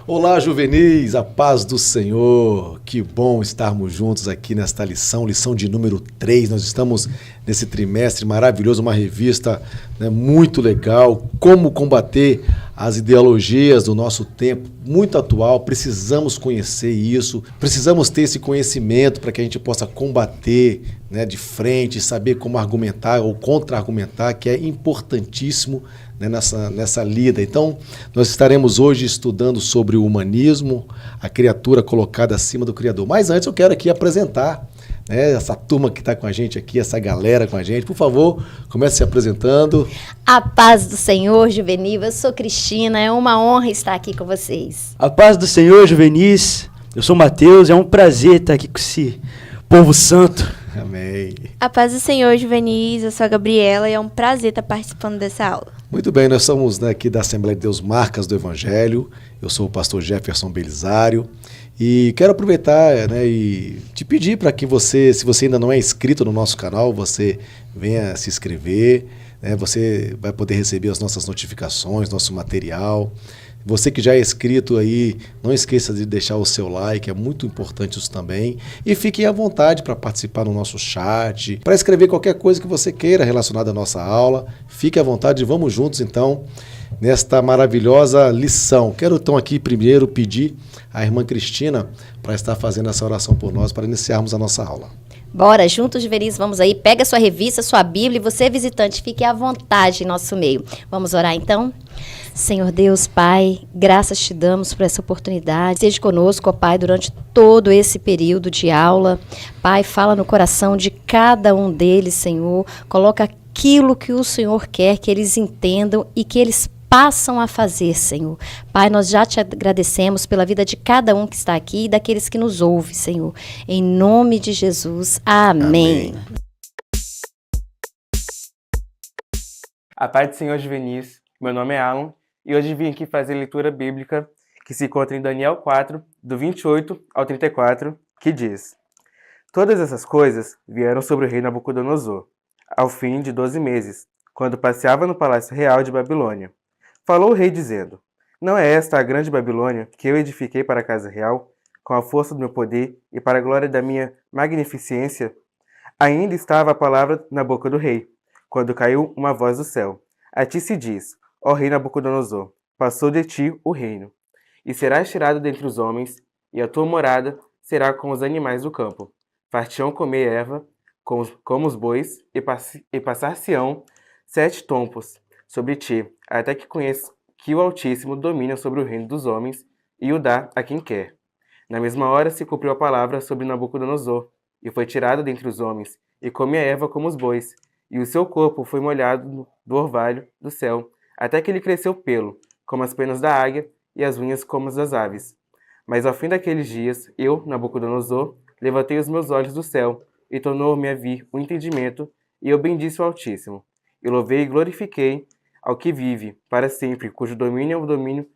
Olá, juvenis, a paz do Senhor. Que bom estarmos juntos aqui nesta lição de número 3. Nós estamos nesse trimestre maravilhoso, uma revista, né, muito legal, como combater as ideologias do nosso tempo, muito atual. Precisamos conhecer isso, precisamos ter esse conhecimento para que a gente possa combater, né, de frente, saber como argumentar ou contra-argumentar, que é importantíssimo, né, nessa lida. Então, nós estaremos hoje estudando sobre o humanismo, a criatura colocada acima do Criador. Mas antes eu quero aqui apresentar, né, essa turma que está com a gente aqui, essa galera com a gente. Por favor, comece se apresentando. A paz do Senhor, juvenil. Eu sou Cristina, é uma honra estar aqui com vocês. A paz do Senhor, juvenis. Eu sou Mateus, é um prazer estar aqui com esse povo santo. Amém. A paz do Senhor, juvenis. Eu sou a Gabriela e é um prazer estar participando dessa aula. Muito bem, nós somos, né, aqui da Assembleia de Deus Marcas do Evangelho. Eu sou o pastor Jefferson Belisário e quero aproveitar, né, e te pedir para que você, se você ainda não é inscrito no nosso canal, você venha se inscrever, né, você vai poder receber as nossas notificações, nosso material. Você que já é inscrito aí, não esqueça de deixar o seu like, é muito importante isso também. E fiquem à vontade para participar no nosso chat, para escrever qualquer coisa que você queira relacionada à nossa aula. Fique à vontade e vamos juntos então nesta maravilhosa lição. Quero então aqui primeiro pedir à irmã Cristina para estar fazendo essa oração por nós, para iniciarmos a nossa aula. Bora, juntos, juvenis, vamos aí. Pega a sua revista, sua Bíblia e você, visitante, fique à vontade em nosso meio. Vamos orar então? Senhor Deus, Pai, graças te damos por essa oportunidade. Seja conosco, ó Pai, durante todo esse período de aula. Pai, fala no coração de cada um deles, Senhor. Coloca aquilo que o Senhor quer que eles entendam e que eles passam a fazer, Senhor. Pai, nós já te agradecemos pela vida de cada um que está aqui e daqueles que nos ouvem, Senhor. Em nome de Jesus. Amém. A paz do Senhor, juvenis. Meu nome é Alan e hoje vim aqui fazer a leitura bíblica que se encontra em Daniel 4, do 28 ao 34, que diz: Todas essas coisas vieram sobre o rei Nabucodonosor, ao fim de 12 meses, quando passeava no palácio real de Babilônia. Falou o rei dizendo: Não é esta a grande Babilônia que eu edifiquei para a casa real, com a força do meu poder e para a glória da minha magnificência? Ainda estava a palavra na boca do rei, quando caiu uma voz do céu: A ti se diz, ó rei Nabucodonosor, passou de ti o reino, e serás tirado dentre os homens, e a tua morada será com os animais do campo. Far-te-ão comer erva, como os bois, e passar-se-ão 7 tompos sobre ti, até que conheça que o Altíssimo domina sobre o reino dos homens e o dá a quem quer. Na mesma hora se cumpriu a palavra sobre Nabucodonosor, e foi tirado dentre os homens, e come a erva como os bois, e o seu corpo foi molhado do orvalho do céu, até que ele cresceu pelo, como as penas da águia, e as unhas como as das aves. Mas ao fim daqueles dias, eu, Nabucodonosor, levantei os meus olhos do céu, e tornou-me a vir o entendimento, e eu bendisse o Altíssimo, e louvei e glorifiquei ao que vive para sempre, cujo domínio é um domínio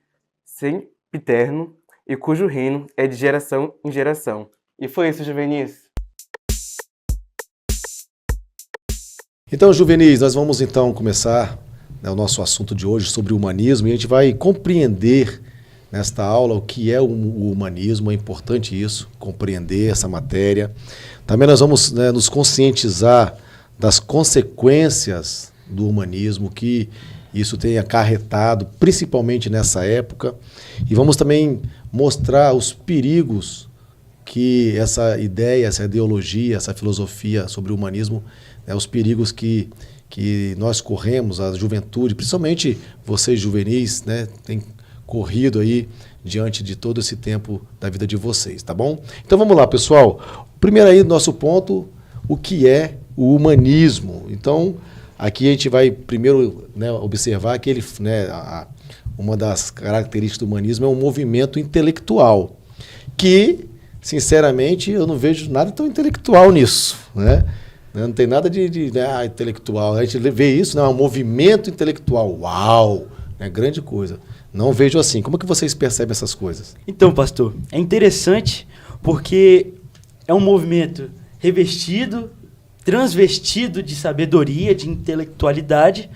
sempiterno, e cujo reino é de geração em geração. E foi isso, juvenis. Então, juvenis, nós vamos então começar, né, o nosso assunto de hoje sobre o humanismo, e a gente vai compreender nesta aula o que é o humanismo. É importante isso, compreender essa matéria. Também nós vamos, né, nos conscientizar das consequências do humanismo, que isso tem acarretado, principalmente nessa época, e vamos também mostrar os perigos que essa ideia, essa ideologia, essa filosofia sobre o humanismo, né, os perigos que nós corremos, a juventude, principalmente vocês juvenis, né, tem corrido aí diante de todo esse tempo da vida de vocês, tá bom? Então vamos lá, pessoal. Primeiro aí, nosso ponto, o que é o humanismo? Então, aqui a gente vai primeiro, né, observar que ele, né, uma das características do humanismo é um movimento intelectual, que, sinceramente, eu não vejo nada tão intelectual nisso, né? Não tem nada de intelectual. A gente vê isso, né, um movimento intelectual. Uau! É grande coisa. Não vejo assim. Como é que vocês percebem essas coisas? Então, pastor, é interessante porque é um movimento revestido, transvestido de sabedoria, de intelectualidade,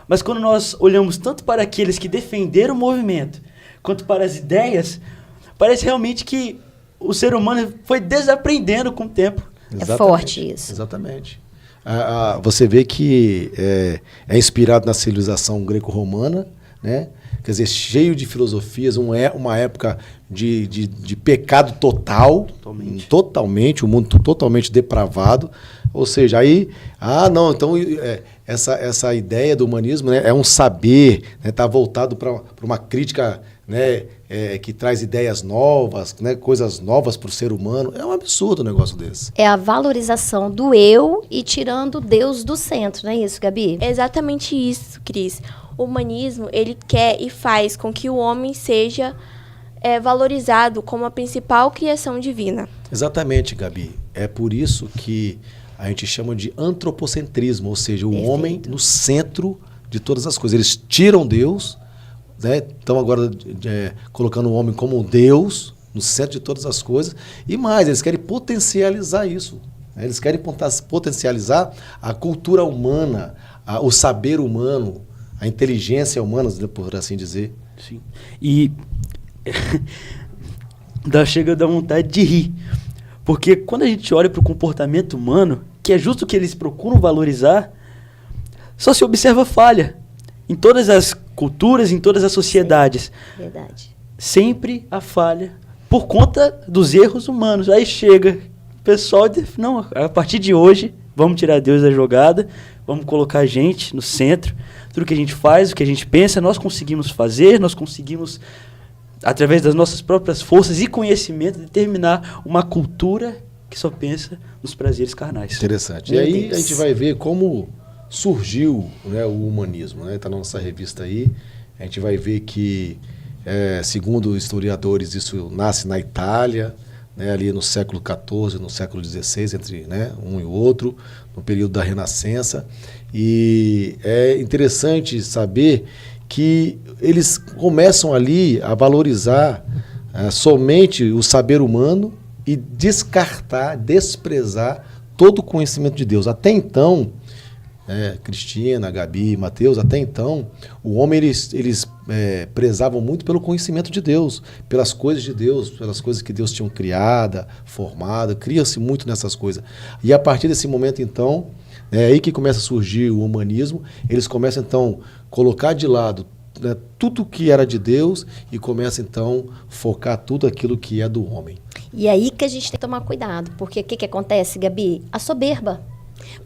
mas quando nós olhamos tanto para aqueles que defenderam o movimento, quanto para as ideias, parece realmente que o ser humano foi desaprendendo com o tempo. É forte isso. Exatamente. Você vê que é inspirado na civilização greco-romana, né? Quer dizer, cheio de filosofias, uma época de pecado total, totalmente, o mundo totalmente depravado. Ou seja, aí, então essa ideia do humanismo, né, é um saber, está voltado para uma crítica, né, que traz ideias novas, né, coisas novas para o ser humano. É um absurdo um negócio desse. É a valorização do eu e tirando Deus do centro, não é isso, Gabi? É exatamente isso, Cris. O humanismo, ele quer e faz com que o homem seja valorizado como a principal criação divina. Exatamente, Gabi. É por isso que a gente chama de antropocentrismo, ou seja, o homem no centro de todas as coisas. Eles tiram Deus, né? Estão agora colocando o homem como um Deus no centro de todas as coisas. E mais, eles querem potencializar isso. Né? Eles querem potencializar a cultura humana, o saber humano, a inteligência humana, por assim dizer. Sim. E chega a dar vontade de rir. Porque quando a gente olha para o comportamento humano, que é justo que eles procuram valorizar, só se observa falha. Em todas as culturas, em todas as sociedades. Verdade. Sempre a falha por conta dos erros humanos. Aí chega o pessoal e diz, não, a partir de hoje, vamos tirar Deus da jogada, vamos colocar a gente no centro. Tudo que a gente faz, o que a gente pensa, nós conseguimos fazer, nós conseguimos, através das nossas próprias forças e conhecimento, determinar uma cultura que só pensa nos prazeres carnais. Interessante. E aí a gente vai ver como surgiu, né, o humanismo. Está na nossa revista aí. A gente vai ver que, segundo historiadores, isso nasce na Itália, né, ali no século XIV, no século XVI, entre, né, um e o outro, no período da Renascença. E é interessante saber que eles começam ali a valorizar somente o saber humano e descartar, desprezar todo o conhecimento de Deus. Até então, Cristina, Gabi, Mateus, até então, o homem, eles prezavam muito pelo conhecimento de Deus, pelas coisas de Deus, pelas coisas que Deus tinha criado, formado, cria-se muito nessas coisas. E a partir desse momento, então, é aí que começa a surgir o humanismo. Eles começam, então, a colocar de lado, né, tudo que era de Deus e começam, então, a focar tudo aquilo que é do homem. E aí que a gente tem que tomar cuidado, porque o que acontece, Gabi? A soberba.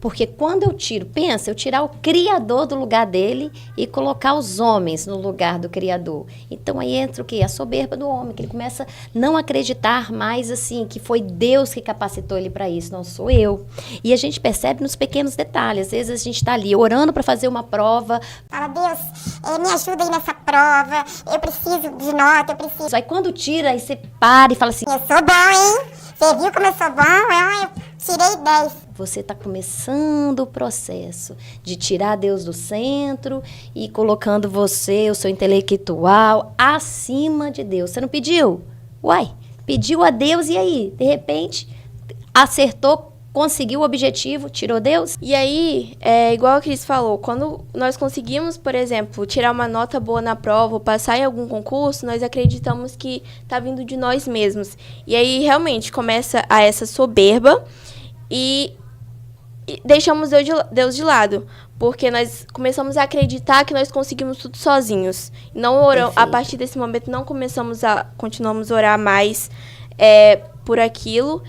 Porque quando eu tirar o Criador do lugar dele e colocar os homens no lugar do Criador. Então aí entra o quê? A soberba do homem, que ele começa a não acreditar mais assim, que foi Deus que capacitou ele para isso, não sou eu. E a gente percebe nos pequenos detalhes. Às vezes a gente está ali orando para fazer uma prova. Fala, Deus, me ajuda aí nessa prova, eu preciso de nota, eu preciso... Aí quando tira, aí você para e fala assim... Eu sou bom, hein? Você viu como eu sou bom? Eu tirei 10. Você está começando o processo de tirar Deus do centro e colocando você, o seu intelectual, acima de Deus. Você não pediu? Uai, pediu a Deus e aí? De repente, acertou, conseguiu o objetivo, tirou Deus? E aí, igual a Cris falou, quando nós conseguimos, por exemplo, tirar uma nota boa na prova ou passar em algum concurso, nós acreditamos que está vindo de nós mesmos. E aí, realmente, começa essa soberba e deixamos Deus de lado, porque nós começamos a acreditar que nós conseguimos tudo sozinhos. Não oramos, a partir desse momento não continuamos a orar mais por aquilo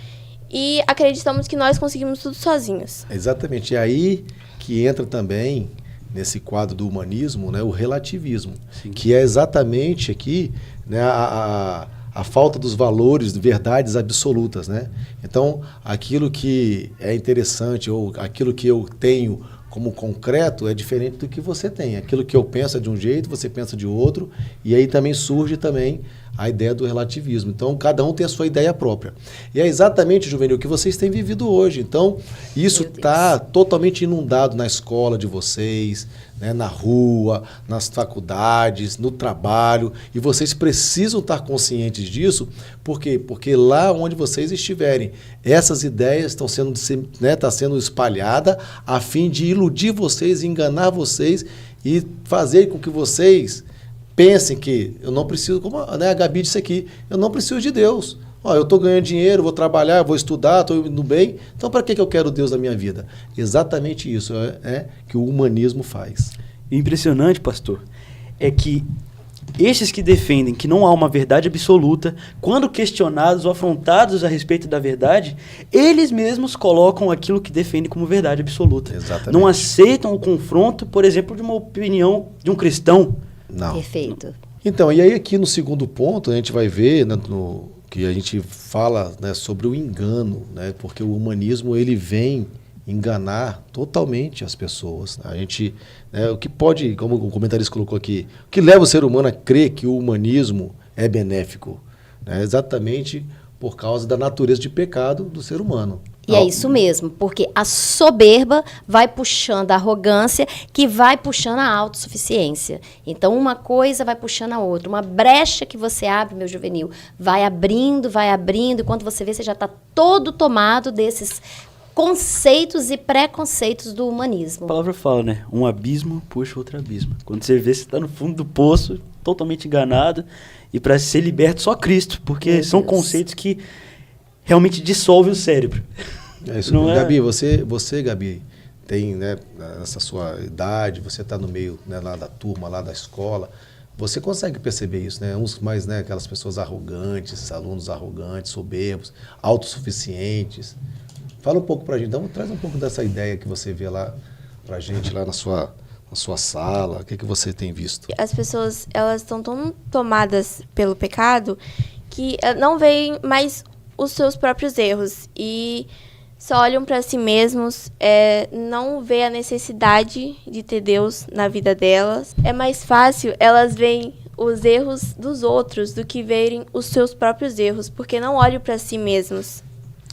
e acreditamos que nós conseguimos tudo sozinhos. Exatamente. E aí que entra também nesse quadro do humanismo, né, o relativismo. Sim. Que é exatamente aqui, né, a falta dos valores, de verdades absolutas, né? Então, aquilo que é interessante ou aquilo que eu tenho como concreto é diferente do que você tem. Aquilo que eu penso é de um jeito, você pensa de outro, e aí também surge também a ideia do relativismo. Então, cada um tem a sua ideia própria. E é exatamente, Juvenil, o que vocês têm vivido hoje. Então, isso está totalmente inundado na escola de vocês, né, na rua, nas faculdades, no trabalho, e vocês precisam estar conscientes disso. Por quê? Porque lá onde vocês estiverem, essas ideias estão sendo, né, sendo espalhadas a fim de iludir vocês, enganar vocês e fazer com que vocês pensem que eu não preciso, como a Gabi disse aqui, eu não preciso de Deus. Ó, eu estou ganhando dinheiro, vou trabalhar, vou estudar, estou indo bem, então para que eu quero Deus na minha vida? Exatamente isso que o humanismo faz. Impressionante, pastor, é que estes que defendem que não há uma verdade absoluta, quando questionados ou afrontados a respeito da verdade, eles mesmos colocam aquilo que defendem como verdade absoluta. Exatamente. Não aceitam o confronto, por exemplo, de uma opinião de um cristão. Não. Perfeito. Então, e aí aqui no segundo ponto, a gente vai ver, né, que a gente fala, né, sobre o engano, né, porque o humanismo ele vem enganar totalmente as pessoas. A gente, né, o que pode, como o comentarista colocou aqui, o que leva o ser humano a crer que o humanismo é benéfico? Né, exatamente por causa da natureza de pecado do ser humano. E é isso mesmo, porque a soberba vai puxando a arrogância, que vai puxando a autossuficiência. Então, uma coisa vai puxando a outra. Uma brecha que você abre, meu juvenil, vai abrindo, e quando você vê, você já está todo tomado desses conceitos e preconceitos do humanismo. A palavra fala, né? Um abismo puxa outro abismo. Quando você vê, você está no fundo do poço, totalmente enganado, e para ser liberto só Cristo, porque Meu são Deus. conceitos que realmente dissolvem o cérebro. É isso. Não Gabi, você, Gabi, tem, né, essa sua idade, você está no meio, né, lá da turma, lá da escola, você consegue perceber isso, né? Uns mais, né, aquelas pessoas arrogantes, alunos arrogantes, soberbos, autossuficientes. Fala um pouco pra gente, traz um pouco dessa ideia que você vê lá pra gente, lá na sua sala, o que você tem visto? As pessoas, elas estão tão tomadas pelo pecado que não veem mais os seus próprios erros e só olham para si mesmos, não vê a necessidade de ter Deus na vida delas. É mais fácil elas veem os erros dos outros do que verem os seus próprios erros, porque não olham para si mesmos.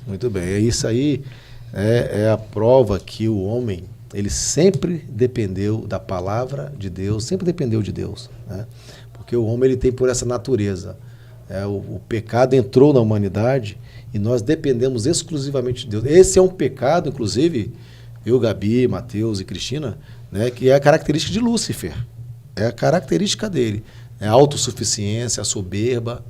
Muito bem, isso aí é a prova que o homem, ele sempre dependeu da palavra de Deus, sempre dependeu de Deus, né? Porque o homem ele tem por essa natureza. O pecado entrou na humanidade e nós dependemos exclusivamente de Deus. Esse é um pecado, inclusive, eu, Gabi, Mateus e Cristina, né, que é a característica de Lúcifer. É a característica dele. É a autossuficiência, a soberba.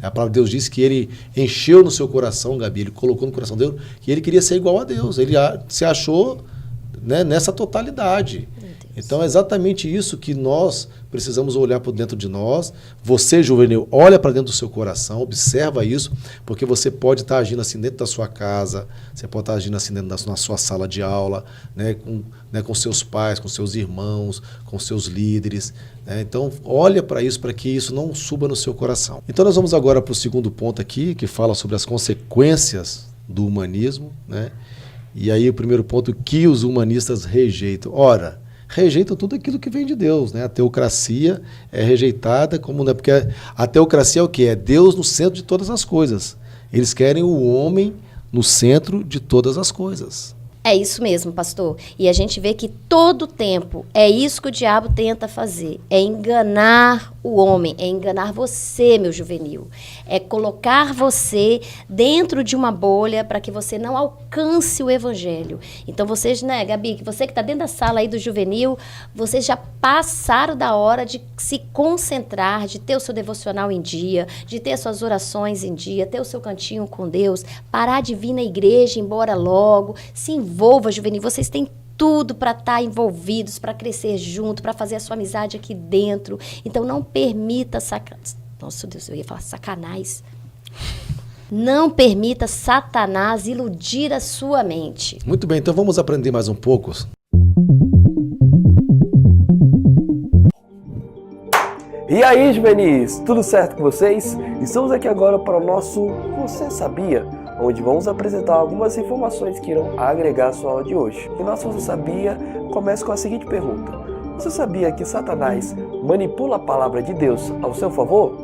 A palavra de Deus diz que ele encheu no seu coração, Gabi, ele colocou no coração dele que ele queria ser igual a Deus. Ele se achou, né, nessa totalidade. Então é exatamente isso que nós precisamos olhar para dentro de nós. Você, juvenil, olha para dentro do seu coração, observa isso, porque você pode estar agindo assim dentro da sua casa, você pode estar agindo assim dentro na sua sala de aula, né, com seus pais, com seus irmãos, com seus líderes. Né? Então olha para isso, para que isso não suba no seu coração. Então nós vamos agora para o segundo ponto aqui, que fala sobre as consequências do humanismo. Né? E aí o primeiro ponto, que os humanistas rejeitam. Ora, rejeitam tudo aquilo que vem de Deus, né? A teocracia é rejeitada, porque a teocracia é o quê? É Deus no centro de todas as coisas. Eles querem o homem no centro de todas as coisas. É isso mesmo, pastor. E a gente vê que todo tempo é isso que o diabo tenta fazer. É enganar o homem, é enganar você, meu juvenil. É colocar você dentro de uma bolha para que você não alcance o evangelho. Então vocês, né, Gabi, você que está dentro da sala aí do juvenil, vocês já passaram da hora de se concentrar, de ter o seu devocional em dia, de ter as suas orações em dia, ter o seu cantinho com Deus, parar de vir na igreja, ir embora logo, se envolva, juvenil. Vocês têm tudo para estar envolvidos, para crescer junto, para fazer a sua amizade aqui dentro. Então não permita Nossa, Deus, eu ia falar sacanagem. Não permita Satanás iludir a sua mente. Muito bem, então vamos aprender mais um pouco. E aí, juvenis, tudo certo com vocês? Estamos aqui agora para o nosso Você Sabia? Onde vamos apresentar algumas informações que irão agregar a sua aula de hoje. E nosso Você Sabia começa com a seguinte pergunta: você sabia que Satanás manipula a palavra de Deus ao seu favor?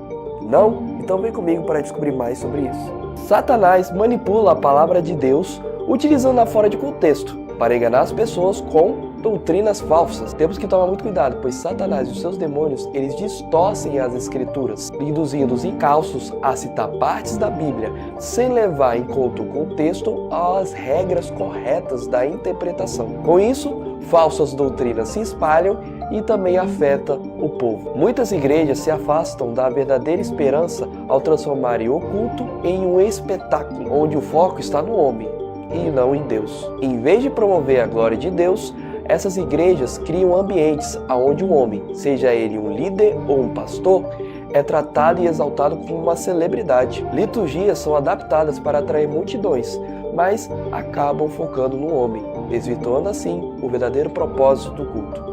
Não? Então vem comigo para descobrir mais sobre isso. Satanás manipula a palavra de Deus utilizando-a fora de contexto para enganar as pessoas com doutrinas falsas. Temos que tomar muito cuidado, pois Satanás e os seus demônios, eles distorcem as escrituras, induzindo os incautos a citar partes da Bíblia sem levar em conta o contexto ou as regras corretas da interpretação. Com isso, falsas doutrinas se espalham e também afeta o povo. Muitas igrejas se afastam da verdadeira esperança ao transformarem o culto em um espetáculo, onde o foco está no homem e não em Deus. Em vez de promover a glória de Deus, essas igrejas criam ambientes onde o homem, seja ele um líder ou um pastor, é tratado e exaltado como uma celebridade. Liturgias são adaptadas para atrair multidões, mas acabam focando no homem, desvirtuando assim o verdadeiro propósito do culto.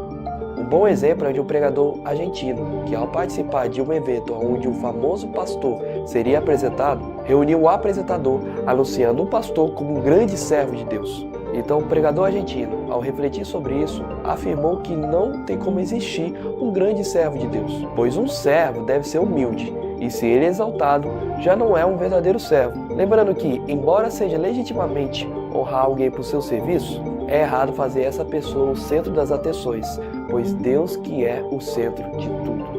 Um bom exemplo é de um pregador argentino, que ao participar de um evento onde um famoso pastor seria apresentado, reuniu o apresentador anunciando o pastor como um grande servo de Deus. Então, o pregador argentino, ao refletir sobre isso, afirmou que não tem como existir um grande servo de Deus, pois um servo deve ser humilde, e se ele é exaltado, já não é um verdadeiro servo. Lembrando que, embora seja legitimamente honrar alguém por seu serviço, é errado fazer essa pessoa o centro das atenções, pois Deus que é o centro de tudo.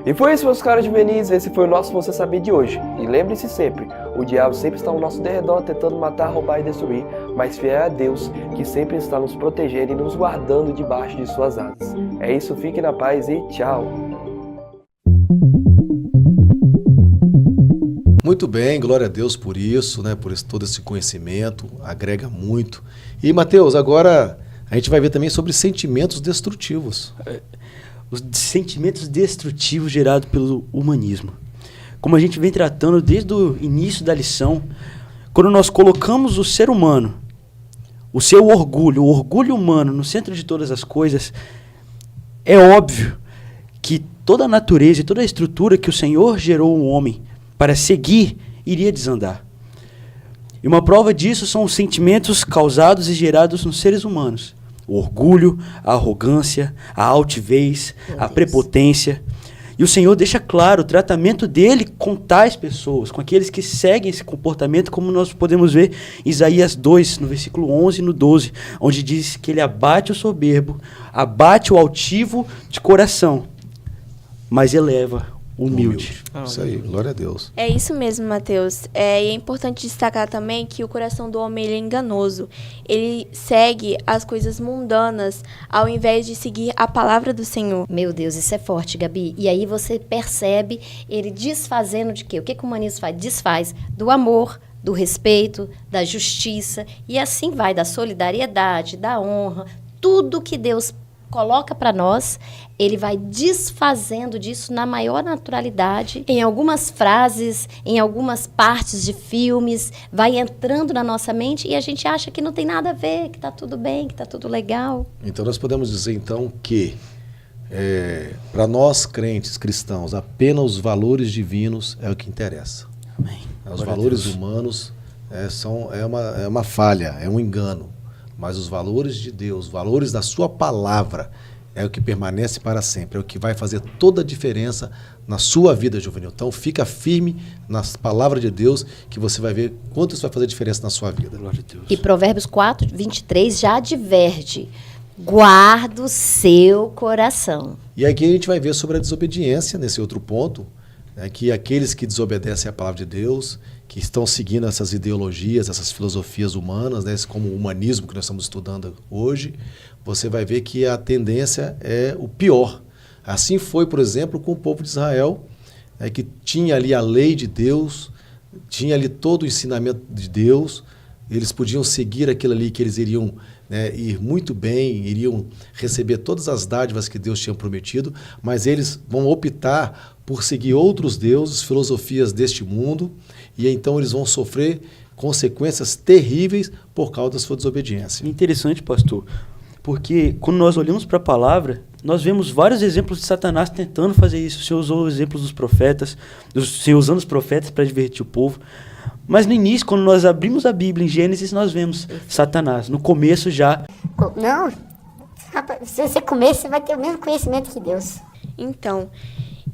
E foi isso, meus caros juvenis, esse foi o nosso Você Sabia de hoje. E lembre-se sempre, o diabo sempre está ao nosso derredor tentando matar, roubar e destruir, mas fiel é a Deus, que sempre está nos protegendo e nos guardando debaixo de suas asas. É isso, fique na paz e tchau! Muito bem, glória a Deus por isso, né? Por todo esse conhecimento, agrega muito. E, Mateus, agora a gente vai ver também sobre sentimentos destrutivos. Os sentimentos destrutivos gerados pelo humanismo. Como a gente vem tratando desde o início da lição, quando nós colocamos o ser humano, o seu orgulho, o orgulho humano no centro de todas as coisas, é óbvio que toda a natureza e toda a estrutura que o Senhor gerou o homem para seguir iria desandar. E uma prova disso são os sentimentos causados e gerados nos seres humanos. O orgulho, a arrogância, a altivez, a prepotência. E o Senhor deixa claro o tratamento dele com tais pessoas, com aqueles que seguem esse comportamento, como nós podemos ver em Isaías 2, no versículo 11 e no 12, onde diz que ele abate o soberbo, abate o altivo de coração, mas eleva o humilde. Isso aí, glória a Deus. É isso mesmo, Mateus. E é importante destacar também que o coração do homem ele é enganoso. Ele segue as coisas mundanas ao invés de seguir a palavra do Senhor. Meu Deus, isso é forte, Gabi. E aí você percebe ele desfazendo de quê? O que o humanismo faz? Desfaz do amor, do respeito, da justiça, e assim vai, da solidariedade, da honra, tudo que Deus coloca para nós, ele vai desfazendo disso na maior naturalidade. Em algumas frases, em algumas partes de filmes, vai entrando na nossa mente e a gente acha que não tem nada a ver, que está tudo bem, que está tudo legal. Então nós podemos dizer então que para nós crentes cristãos, apenas os valores divinos é o que interessa. Amém. Os valores humanos é uma falha, é um engano. Mas os valores de Deus, os valores da sua palavra, é o que permanece para sempre, é o que vai fazer toda a diferença na sua vida, juvenil. Então fica firme nas palavras de Deus, que você vai ver quanto isso vai fazer diferença na sua vida. Glória a Deus. E Provérbios 4, 23 já adverte: guarda o seu coração. E aqui a gente vai ver sobre a desobediência, nesse outro ponto, né, que aqueles que desobedecem à palavra de Deus, que estão seguindo essas ideologias, essas filosofias humanas, né, como o humanismo que nós estamos estudando hoje, você vai ver que a tendência é o pior. Assim foi, por exemplo, com o povo de Israel, né, que tinha ali a lei de Deus, tinha ali todo o ensinamento de Deus, eles podiam seguir aquilo ali que eles iriam, né, ir muito bem, iriam receber todas as dádivas que Deus tinha prometido, mas eles vão optar por seguir outros deuses, filosofias deste mundo, e então eles vão sofrer consequências terríveis por causa da sua desobediência. Interessante, pastor, porque quando nós olhamos para a palavra, nós vemos vários exemplos de Satanás tentando fazer isso. O Senhor usou exemplos dos profetas, o Senhor usando os profetas para divertir o povo. Mas no início, quando nós abrimos a Bíblia em Gênesis, nós vemos Satanás. No começo já. Não, se você comer, você vai ter o mesmo conhecimento que Deus. Então,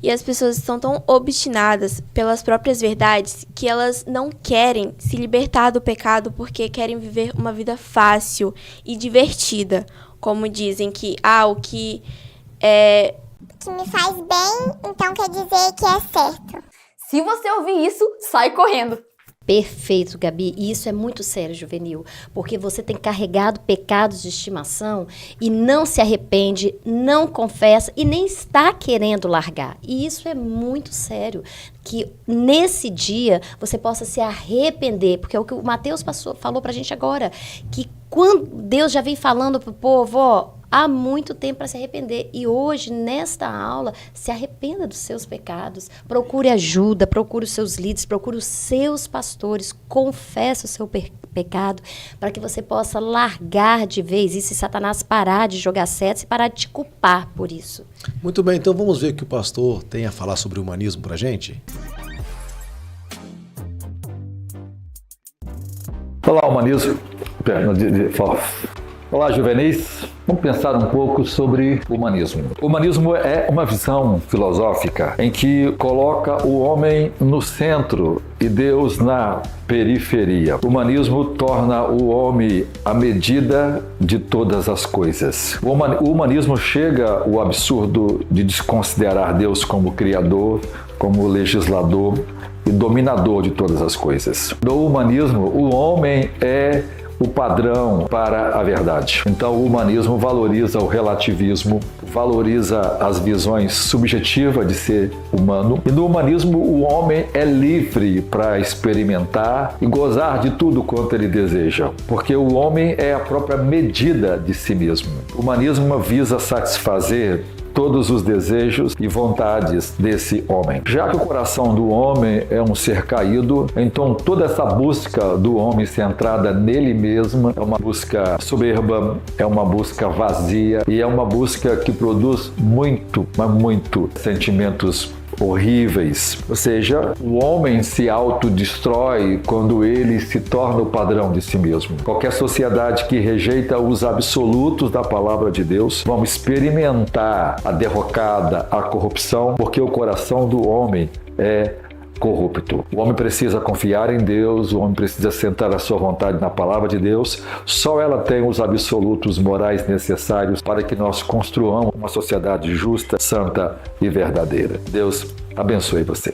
e as pessoas estão tão obstinadas pelas próprias verdades que elas não querem se libertar do pecado porque querem viver uma vida fácil e divertida. Como dizem que, o que me faz bem, então quer dizer que é certo. Se você ouvir isso, sai correndo. Perfeito, Gabi. E isso é muito sério, juvenil, porque você tem carregado pecados de estimação e não se arrepende, não confessa e nem está querendo largar. E isso é muito sério, que nesse dia você possa se arrepender, porque é o que o Mateus falou pra gente agora, que quando Deus já vem falando pro povo, ó, há muito tempo para se arrepender. E hoje, nesta aula, se arrependa dos seus pecados. Procure ajuda, procure os seus líderes, procure os seus pastores. Confesse o seu pecado para que você possa largar de vez isso e Satanás parar de jogar setas e parar de te culpar por isso. Muito bem, então vamos ver o que o pastor tem a falar sobre o humanismo para a gente? Olá, humanismo. Olá, juvenis. Vamos pensar um pouco sobre o humanismo. O humanismo é uma visão filosófica em que coloca o homem no centro e Deus na periferia. O humanismo torna o homem a medida de todas as coisas. O humanismo chega ao absurdo de desconsiderar Deus como criador, como legislador e dominador de todas as coisas. No humanismo, o homem é o padrão para a verdade. Então, o humanismo valoriza o relativismo, valoriza as visões subjetivas de ser humano. E no humanismo, o homem é livre para experimentar e gozar de tudo quanto ele deseja, porque o homem é a própria medida de si mesmo. O humanismo visa satisfazer todos os desejos e vontades desse homem. Já que o coração do homem é um ser caído, então toda essa busca do homem centrada nele mesmo é uma busca soberba, é uma busca vazia e é uma busca que produz muito, mas muito sentimentos horríveis. Ou seja, o homem se autodestrói quando ele se torna o padrão de si mesmo. Qualquer sociedade que rejeita os absolutos da palavra de Deus vão experimentar a derrocada, a corrupção, porque o coração do homem é corrupto. O homem precisa confiar em Deus, o homem precisa sentar a sua vontade na palavra de Deus. Só ela tem os absolutos morais necessários para que nós construamos uma sociedade justa, santa e verdadeira. Deus abençoe você.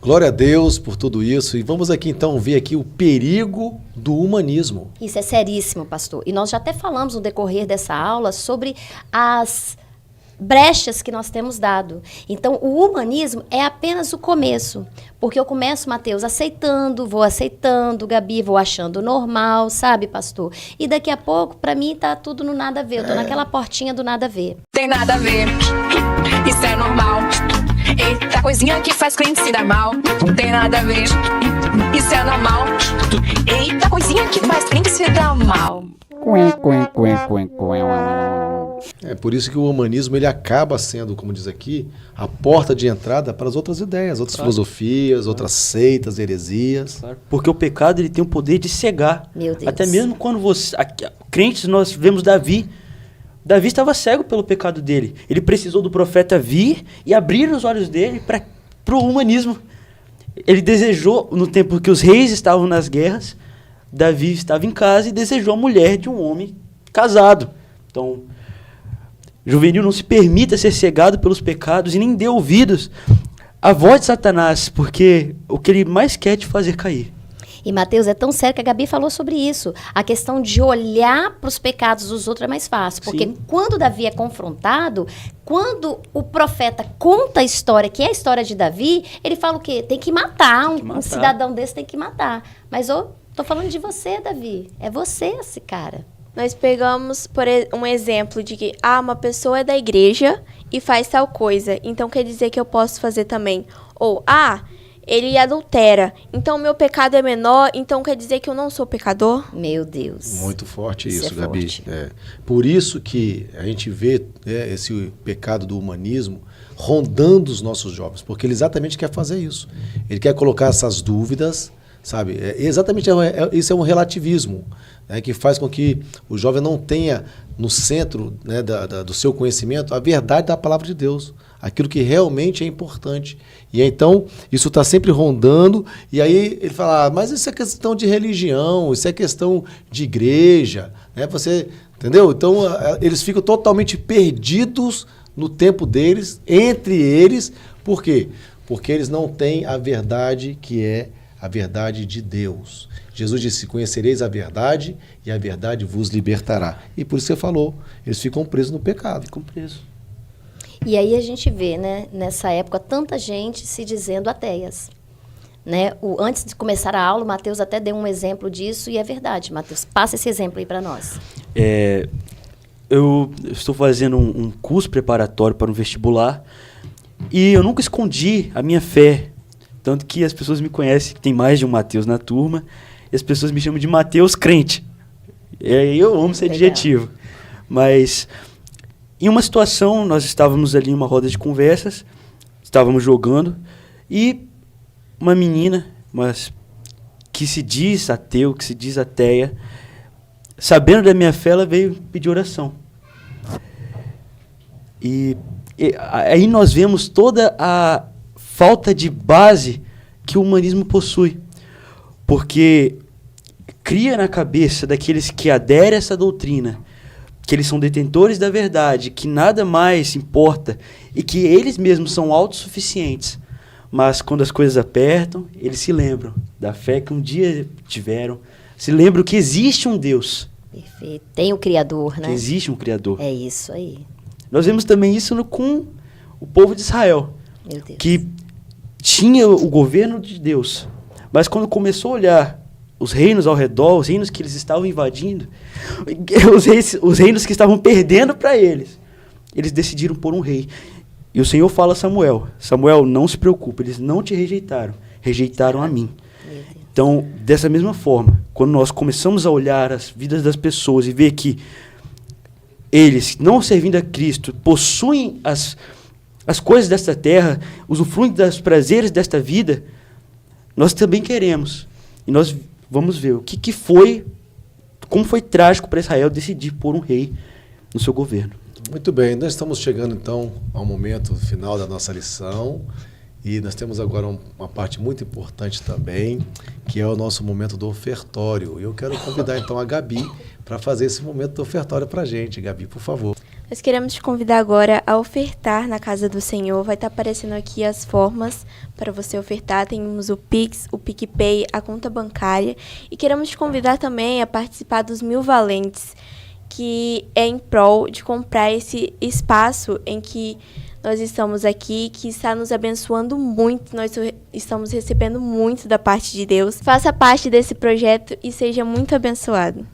Glória a Deus por tudo isso. E vamos aqui então ver aqui o perigo do humanismo. Isso é seríssimo, pastor. E nós já até falamos no decorrer dessa aula sobre as brechas que nós temos dado. Então, o humanismo é apenas o começo. Porque eu começo, Mateus, vou aceitando, Gabi, vou achando normal, sabe, pastor? E daqui a pouco, pra mim, tá tudo no nada a ver. Eu tô naquela portinha do nada a ver. Tem nada a ver, isso é normal. Eita, coisinha que faz crente se dar mal. Não tem nada a ver, isso é normal. Eita, coisinha que faz crente se dar mal. É por isso que o humanismo ele acaba sendo, como diz aqui, a porta de entrada para as outras ideias, outras filosofias, outras seitas, heresias. Claro. Porque o pecado ele tem o poder de cegar. Meu Deus. Até mesmo quando crentes, nós vemos Davi. Davi estava cego pelo pecado dele. Ele precisou do profeta vir e abrir os olhos dele para o humanismo. Ele desejou, no tempo que os reis estavam nas guerras, Davi estava em casa e desejou a mulher de um homem casado. Então, juvenil, não se permita ser cegado pelos pecados e nem dê ouvidos à voz de Satanás, porque o que ele mais quer é te fazer cair. E, Mateus, é tão sério que a Gabi falou sobre isso. A questão de olhar para os pecados dos outros é mais fácil. Porque quando Davi é confrontado, quando o profeta conta a história, que é a história de Davi, ele fala o quê? Tem que matar. Um cidadão desse tem que matar. Mas eu tô falando de você, Davi. É você esse cara. Nós pegamos um exemplo de que uma pessoa é da igreja e faz tal coisa, então quer dizer que eu posso fazer também. Ou, ele adultera, então meu pecado é menor, então quer dizer que eu não sou pecador? Meu Deus. Muito forte Isso isso, é Gabi. forte. Por isso que a gente vê esse pecado do humanismo rondando os nossos jovens, porque ele exatamente quer fazer isso. Ele quer colocar essas dúvidas, sabe? Isso é um relativismo, né, que faz com que o jovem não tenha no centro, né, do seu conhecimento a verdade da palavra de Deus, aquilo que realmente é importante. E então isso está sempre rondando, e aí ele fala, mas isso é questão de religião, isso é questão de igreja, né? Você, entendeu? Então eles ficam totalmente perdidos no tempo deles, entre eles. Por quê? porque eles não têm a verdade que é a verdade de Deus. Jesus disse, conhecereis a verdade e a verdade vos libertará. E por isso você falou, eles ficam presos no pecado. Ficam presos. E aí a gente vê, né, nessa época, tanta gente se dizendo ateias. Né? Antes de começar a aula, o Matheus até deu um exemplo disso, e é verdade, Matheus. Passa esse exemplo aí para nós. Eu estou fazendo um curso preparatório para um vestibular, e eu nunca escondi a minha fé. Tanto que as pessoas me conhecem, que tem mais de um Matheus na turma, e as pessoas me chamam de Matheus crente. Eu amo esse adjetivo. Mas, em uma situação, nós estávamos ali em uma roda de conversas, estávamos jogando, e uma menina, que se diz ateu, que se diz ateia, sabendo da minha fé, ela veio pedir oração. E aí nós vemos toda a falta de base que o humanismo possui. Porque cria na cabeça daqueles que aderem a essa doutrina que eles são detentores da verdade, que nada mais importa e que eles mesmos são autossuficientes. Mas quando as coisas apertam, eles se lembram da fé que um dia tiveram, se lembram que existe um Deus. Perfeito. Tem o Criador, né? Que existe um Criador. É isso aí. Nós vemos também isso com o povo de Israel, Meu Deus. que tinha o governo de Deus, mas quando começou a olhar os reinos ao redor, os reinos que eles estavam invadindo, os reinos que estavam perdendo para eles, eles decidiram pôr um rei. E o Senhor fala a Samuel, Samuel, não se preocupe, eles não te rejeitaram, rejeitaram a mim. Então, dessa mesma forma, quando nós começamos a olhar as vidas das pessoas e ver que eles, não servindo a Cristo, possuem as coisas desta terra, usufruem dos prazeres desta vida, nós também queremos. E nós vamos ver como foi trágico para Israel decidir pôr um rei no seu governo. Muito bem, nós estamos chegando então ao momento final da nossa lição. E nós temos agora uma parte muito importante também, que é o nosso momento do ofertório. E eu quero convidar então a Gabi para fazer esse momento do ofertório para a gente. Gabi, por favor. Nós queremos te convidar agora a ofertar na casa do Senhor. Vai estar aparecendo aqui as formas para você ofertar. Temos o Pix, o PicPay, a conta bancária. E queremos te convidar também a participar dos 1000 Valentes, que é em prol de comprar esse espaço em que nós estamos aqui, que está nos abençoando muito, nós estamos recebendo muito da parte de Deus. Faça parte desse projeto e seja muito abençoado.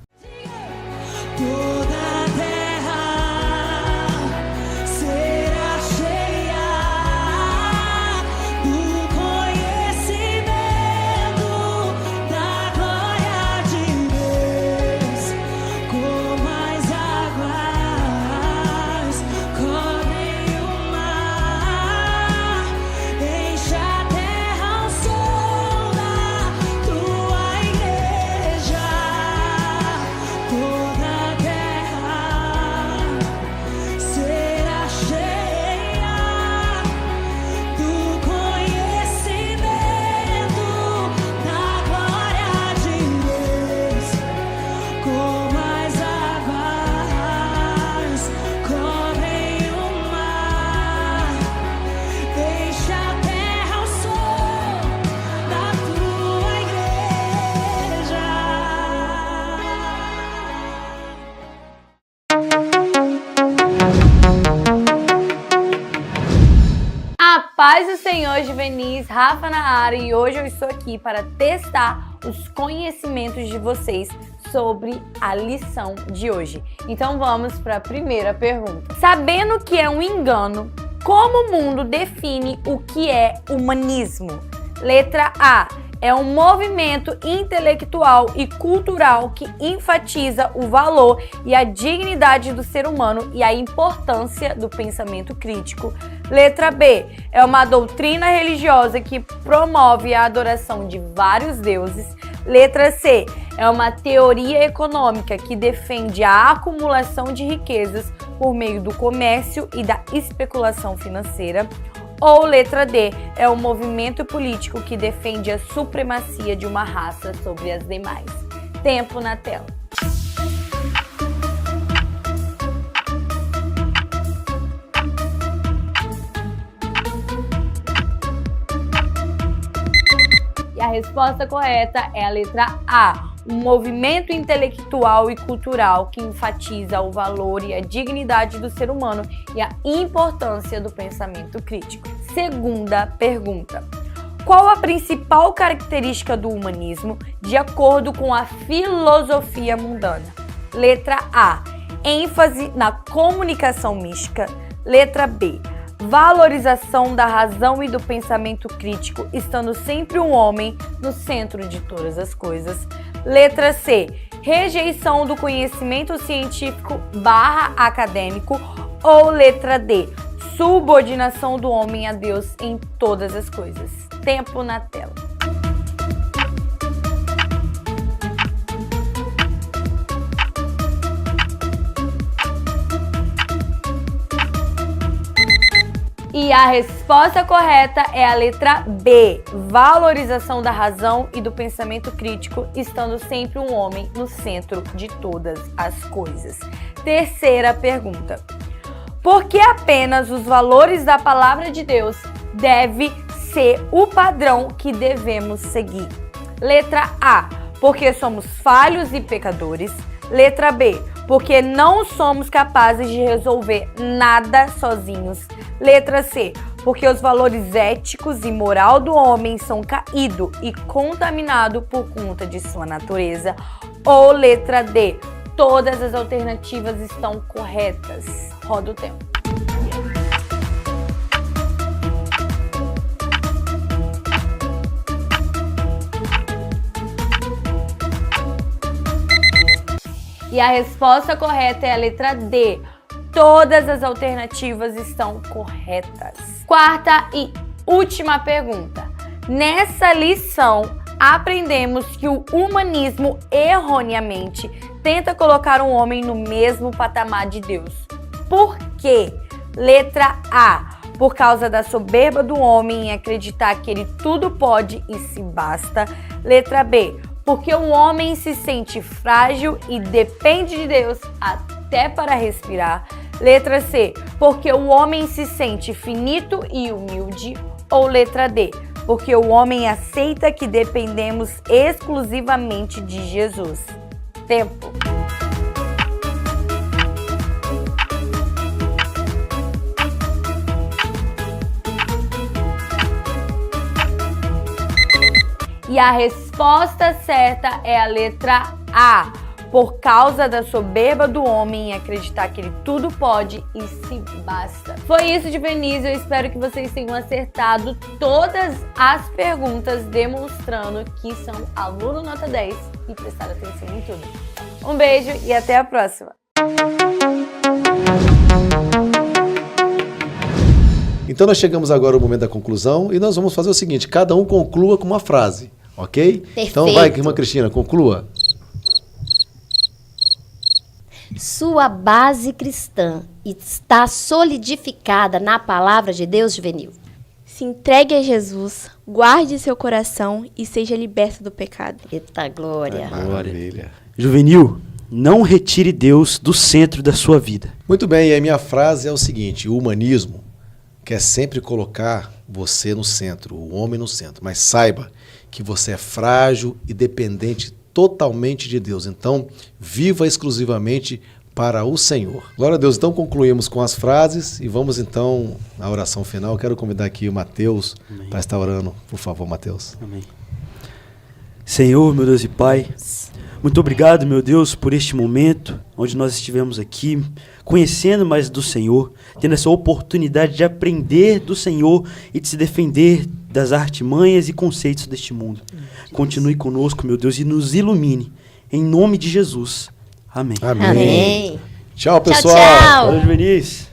Paz do Senhor, Juvenis, Rafa na área, e hoje eu estou aqui para testar os conhecimentos de vocês sobre a lição de hoje. Então vamos para a primeira pergunta. Sabendo que é um engano, como o mundo define o que é humanismo? Letra A. É um movimento intelectual e cultural que enfatiza o valor e a dignidade do ser humano e a importância do pensamento crítico. Letra B. É uma doutrina religiosa que promove a adoração de vários deuses. Letra C. É uma teoria econômica que defende a acumulação de riquezas por meio do comércio e da especulação financeira. Ou letra D, é um movimento político que defende a supremacia de uma raça sobre as demais. Tempo na tela. E a resposta correta é a letra A. Um movimento intelectual e cultural que enfatiza o valor e a dignidade do ser humano e a importância do pensamento crítico. Segunda pergunta. Qual a principal característica do humanismo de acordo com a filosofia mundana? Letra A. ênfase na comunicação mística. Letra B. Valorização da razão e do pensamento crítico, estando sempre o homem no centro de todas as coisas. Letra C. Rejeição do conhecimento científico / acadêmico. Ou letra D. Subordinação do homem a Deus em todas as coisas. Tempo na tela. E a resposta correta é a letra B. Valorização da razão e do pensamento crítico, estando sempre um homem no centro de todas as coisas. Terceira pergunta. Por que apenas os valores da palavra de Deus deve ser o padrão que devemos seguir? Letra A. Porque somos falhos e pecadores. Letra B. Porque não somos capazes de resolver nada sozinhos. Letra C. Porque os valores éticos e moral do homem são caídos e contaminados por conta de sua natureza. Ou letra D. Todas as alternativas estão corretas. Roda o tempo. E a resposta correta é a letra D. Todas as alternativas estão corretas. Quarta e última pergunta. Nessa lição, aprendemos que o humanismo erroneamente tenta colocar um homem no mesmo patamar de Deus. Por quê? Letra A. Por causa da soberba do homem em acreditar que ele tudo pode e se basta. Letra B. Porque o homem se sente frágil e depende de Deus até para respirar. Letra C. Porque o homem se sente finito e humilde. Ou letra D. Porque o homem aceita que dependemos exclusivamente de Jesus. Tempo. E a resposta certa é a letra A. Por causa da soberba do homem em acreditar que ele tudo pode e se basta. Foi isso, juvenis. Eu espero que vocês tenham acertado todas as perguntas, demonstrando que são aluno nota 10 e prestaram atenção em tudo. Um beijo e até a próxima. Então nós chegamos agora ao momento da conclusão e nós vamos fazer o seguinte, cada um conclua com uma frase, ok? Perfeito. Então vai, irmã Cristina, conclua. Sua base cristã está solidificada na palavra de Deus, juvenil. Se entregue a Jesus, guarde seu coração e seja liberto do pecado. Eita glória. Maravilha. Juvenil, não retire Deus do centro da sua vida. Muito bem, e a minha frase é o seguinte, o humanismo quer sempre colocar você no centro, o homem no centro, mas saiba que você é frágil e dependente totalmente de Deus. Então, viva exclusivamente para o Senhor. Glória a Deus. Então, concluímos com as frases e vamos então à oração final. Quero convidar aqui o Mateus para estar orando. Por favor, Mateus. Amém. Senhor, meu Deus e Pai, muito obrigado, meu Deus, por este momento onde nós estivemos aqui, conhecendo mais do Senhor, tendo essa oportunidade de aprender do Senhor e de se defender das artimanhas e conceitos deste mundo. Continue conosco, meu Deus, e nos ilumine. Em nome de Jesus. Amém. Amém. Amém. Tchau, pessoal. Tchau, tchau. Valeu, juvenis.